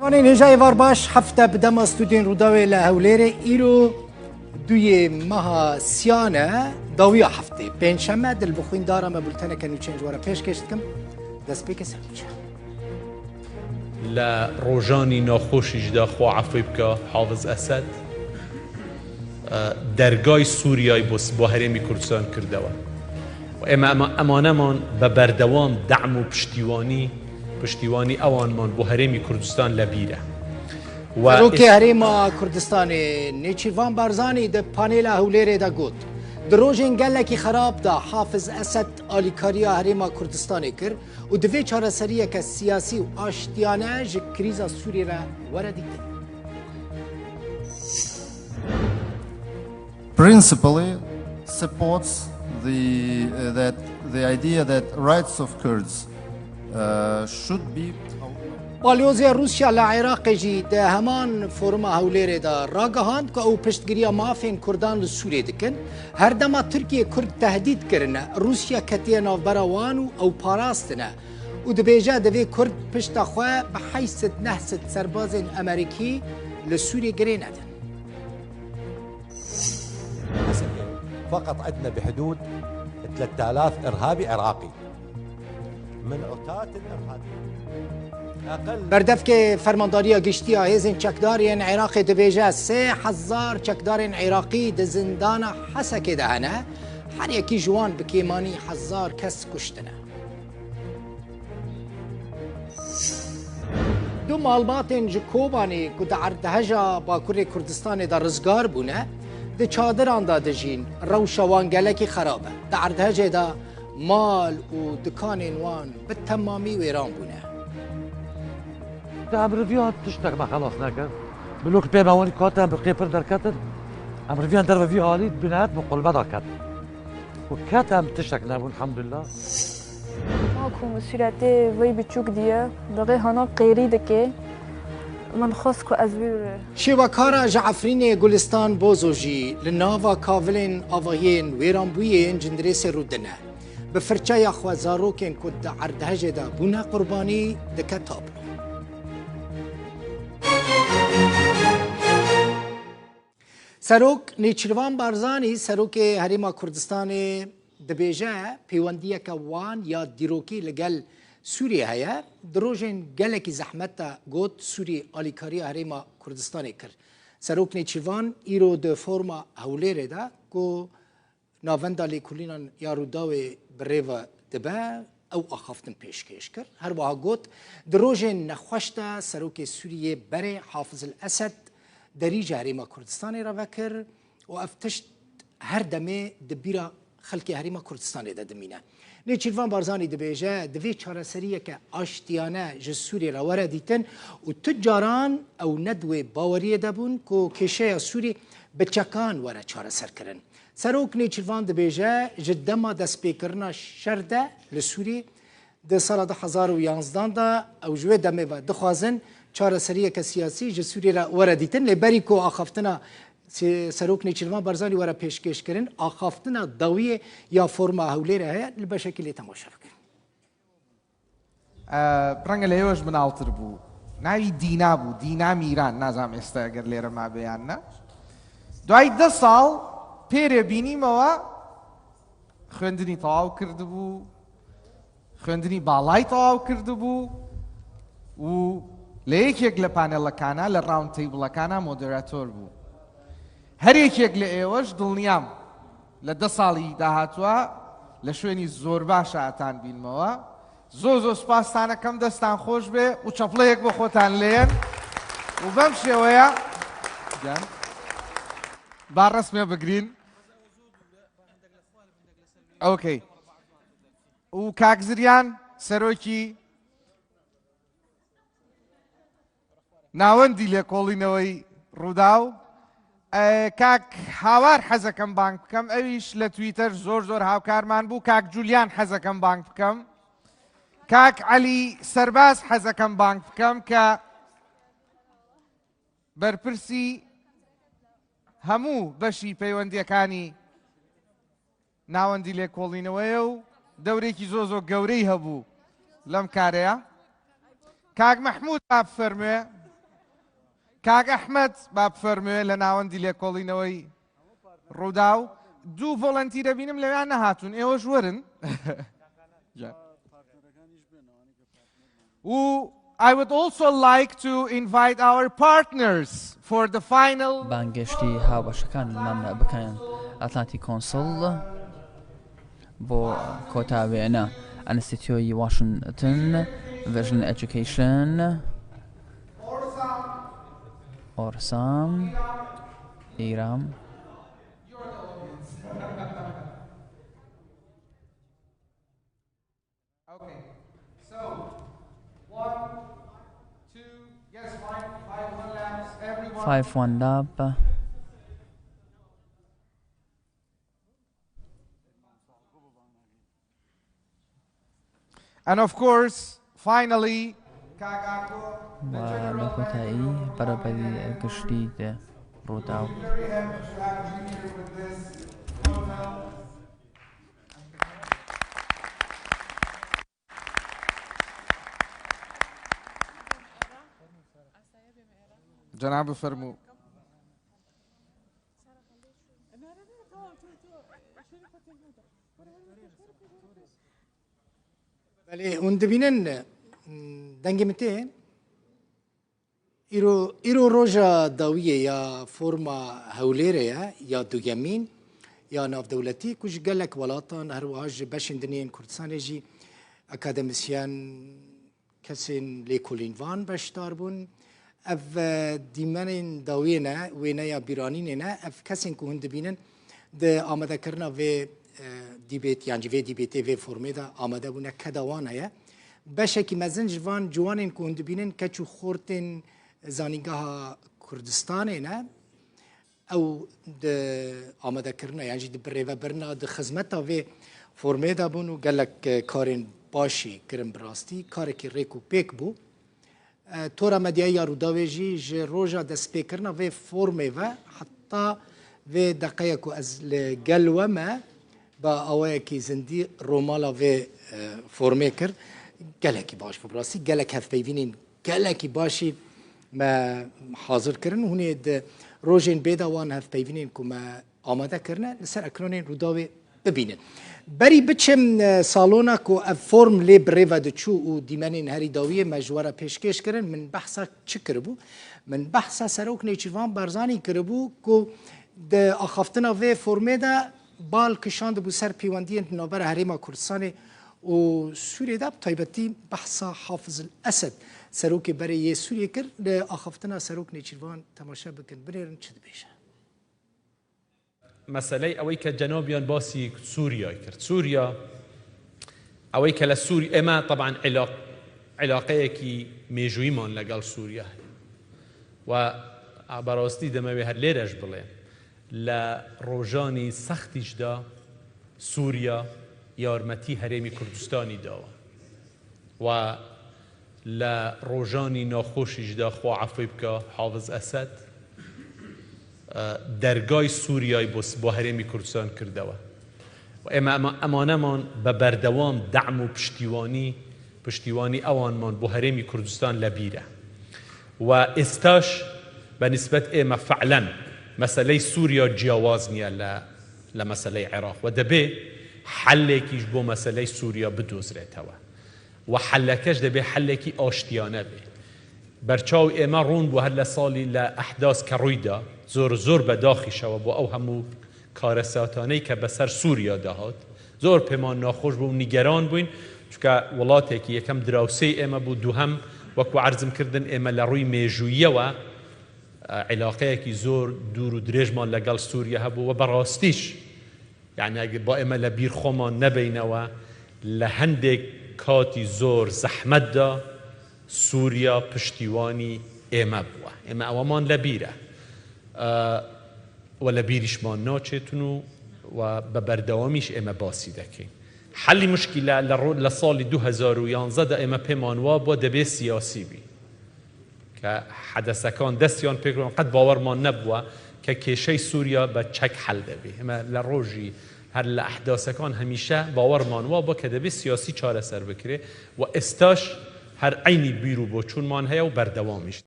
نجای وار باش هفته بدم استودین روداوی لهولیر ایرو دوی ماه سیانه داویا هفته پنجشنبه دل بخوین دارم بولتن کنو چنج وارا پیش کشتکم دست پیک سرچه لا روجاني ناخوش جدا خو عفو بك حافظ أسد درگای سوریای با هرمی کردستان کردوا و اما امانمان ببردوام دعم و پشتیوانی اوانمان با هرمی کردستان لبیره و روکی هرما کردستان نیچیوان بارزانی ده پانیل هولیر ده گوت دروژین گلکی خراب ده حافظ اسد آلیکاریا هرما کردستان کر و دوی چاره سریه که سیاسی و آشتیانه جه کریزا سوری را وردیده principally supports the idea that rights of Kurds should be. باليوزيا روسيا لعراق جي ده همان فورما هوليري ده راگهاند که او پشتگیریا مافین کردان لسوری دکن هر دما ترکیه کرد تهدید کرنه روسيا کتیه نافبرا وانو او پاراستنه و دبیجه دوی کرد پشت خواه بحیثت نحست سرباز امریکی لسوری گری ندن فقط عندنا بحدود 3000 إرهابي عراقي من عتاة الإرهابيين بردف که فرمانداری گشتی هزین چکدارین عراقی دبیجه 3000 چکدارین عراقی ده زندان حسک دهنه هر یکی جوان بکیمانی 1000 کس کشتنه دو معلوماتین جکوبانی که در اردهجا باکور کردستان در رزگار بونه ده چادران دا دجین روشوان گلکی خرابه در اردهجه دا مال و دکانین وان به تمامی ویران بونه امروزیان تشتک ما خلاص نکرد بلوک پیمانی کاتم به قیپر در کتر امروزیان در وی حالی بنات مقلبه در کتر و کاتم تشتک نبود الحمد لله ماكو مسؤولياتي وي بتشوك ديا بغي هنا قيري دكي من خصكو ازوير شیوکارا جعفرین گلستان بوزوجی لناوا کاولین آواهین ویرانبویین جندریس رودنه به فرچه خوازاروکین کد عردهجه دا بونه قربانی دکه تابلو سروک نیچروان بارزانی سروک هریما کردستان دبیجه پیوندیه که وان یا دیروکی لگل سوریه هیا دروژن گلکی زحمت گوت سوری آلیکاری هریما کردستان کر سروک نیچروان ایرو ده فرما هولیره ده کو ناوندا لیکولینان یارو داوی بریو دبه او اخافتن پیشکش کر هر وها گوت دروژن نخوشتا سروک سوریه بره حافظ الاسد دری هریما کردستان را وکر و افتشت هر دمه دبیرا خلق هریما کردستان ده دمینه نیچیروان بارزانی دبیجه دوی چاره سریه که آشتیانه جسوری را وردیتن و تجاران او ندوی باوریه دبون که کشه سوری بچکان وره چاره سر کرن سروک نیچیروان دبیجه جدما دست پیکرنا شرده لسوری ده سال 2011 دا او جوه دمه و دخوازن چاره سریه که سیاسی جسوری را وردیتن لبری که آخافتنا سروک نیچیروان بارزانی ورا پیشکش کردن آخافتنا داویه یا فرما هولیره هیا لبشکلی تماشا بکن برنگ لیوش بنالتر بو ناوی دینا بو دینا میران نازم استا اگر لیر ما بیان نه دوای 10 سال پیره بینی موا خوندنی تاو کرده بو خوندنی بالای تاو کرده بو و لیک لپانل کانا لراوند تیبل کانا مودراتور بو هر یەکێک لە ئێوەش دڵنیام لە 10 ساڵی داهاتووە لە شوێنی زۆر باش ئاتان بینمەوە زۆر سوپاستان دەکەم دەستان خۆش بێ و چەپڵەیەک بۆ خۆتان لێن و بەم شێوەیە با ڕسمێ بگرین ئۆکەی و کاک زریان سەرۆکی ناوەندی لێکۆڵینەوەی ڕووداو کاک هاوار حەزەکەم بانک بکەم ئەویش لە تویتەر زۆر هاوکارمان بوو کاک جولیان حەزەکەم بانک بکەم کاک عەلی سەرباز حەزەکەم بانک بکەم کە بەرپرسی هەموو بەشی پەیوەندیەکانی ناوەندی لێکۆڵینەوەیە و دەورێکی زۆر گەورەی هەبوو لەم کارەیە کاک مەحموود بفەرموێ کاک ئەحمەد با بفەرموێ لە ناوەندی لێکۆڵینەوەی ڕوودا و دوو ڤۆڵەنتی دەبینم لەویان نەهاتوون ئێوەش وەرن I would also like to invite our partners for the final بانگشتی هاوبەشەکان لەمان بکەن ئەتلانتی کۆنسڵ بۆ کۆتاوێنە ئەنستیتیۆی واشنگتن ڤیژن ئەجوکیشن ئۆرسام ئیرام Okay, so 1, 2, yes, 5 laps, everyone. 5-1 lap. And of course, finally, و لۆکۆتایی بەرەبەری گشتی ڕوودا و جناب فرمو بله اون دبینن دنگ مته ایرو روژا داویه یا فرما هولیره یا دوگمین یا ناف دولتی کش گلک ولاتان هر واج بشندنین کردستان جی اکادمیسیان کسین لیکولین وان بشتار بون اف دیمنین داویه نه وینه یا بیرانین نه اف کسین که هند بینن ده آمده کرنا و دیبیت یعنی و دیبیت و فرمه دا آمده بونه کدوان هیا باشه که مزن جوان جوانین که هند بینن کچو خورتن زانیگاه کردستانه نه او ده آمده کرنا یعنی ده بره برنا ده خدمتا و فرمه دا بون و گلک کارین باشی کرم براستی کاری که ریکو پیک بو تورا مدیای یا روداویجی ج روجا دست پیکرنا و فرمه و حتی و دقیقو از لگلوه ما با آوه کی زندی رومالا و فرمه کرد گلکی باش براستی گلک هف پیوینین گلکی باشی ما حاضر کرن هونه ده روجین بیداوان هف پیوینین که ما آماده کرنه لسر اکنونین روداوی ببینن بری بچم سالونا کو فرم لی بریوا دچو و دیمنین هری داویه مجوره پیشکش کردن من بحثا چه کربو من بحثا سروک نیچیوان برزانی کربو کو د اخافتنا و فرمه دا بال کشاند بو سر پیوندی نوبر حریم کردستان و سوریه دا تایبتی بحثا حافظ الاسد سروک بری سوریه کرد د اخافتنا سروک نیچیوان تماشا بکن بریرن چه بیشه مسئله اوی که جنابیان باسی سوریا کرد سوریا اوی که لسوریا اما طبعا علاقه کی میجوی من لگل سوریا و براستی دموی هر لیرش بله لروجانی سختیش دا سوریا یارمتی هرمی کردستانی دا و لروجانی ناخوشیش دا خوا عفو بکا حافظ اسد درگای سوریای با هرمی کردستان کرده و امانمان به بردوام دعم و پشتیوانی اوانمان با هرمی کردستان لبیره و استاش به نسبت اما فعلا مسئله سوریا جیاواز نیه لمسئله عراق و دبه حلکیش با مسئله سوریا بدوزره توا و حلکش دبه حلکی آشتیانه به برچاو اما رون بو هر لسالی لأحداث كرويدا زور بداخي شوا بو او همو كارساتاني که بسر سوريا دهات زور پیمان ناخوش بو نگران بوين چونکه ولاته که یکم دراوسي اما بو دو هم وكو عرضم کردن اما لروي ميجوية و علاقه که زور دور و دريجمان لقل سوريا هبو و براستيش يعني با اما لبير خومان نبينه و لهندك كاتي زور زحمت دا سوریا پشتیوانی اما بوا اما اوامان لبیره و لبیرشمان ناچتونو و ببردوامیش اما باسی دکین حلی مشکله لسال 2011 دا اما پیمان وابا دبی سیاسی بی که حدثکان دستیان پیکرون قد باورمان نبوا که کشه سوریا با چک حل دبی اما لروجی هر لأحداثکان همیشه باورمان وابا که دبی سیاسی چاره سر بکره و استاش هر عینی بیرو بو چون مان هیا و بردوامیش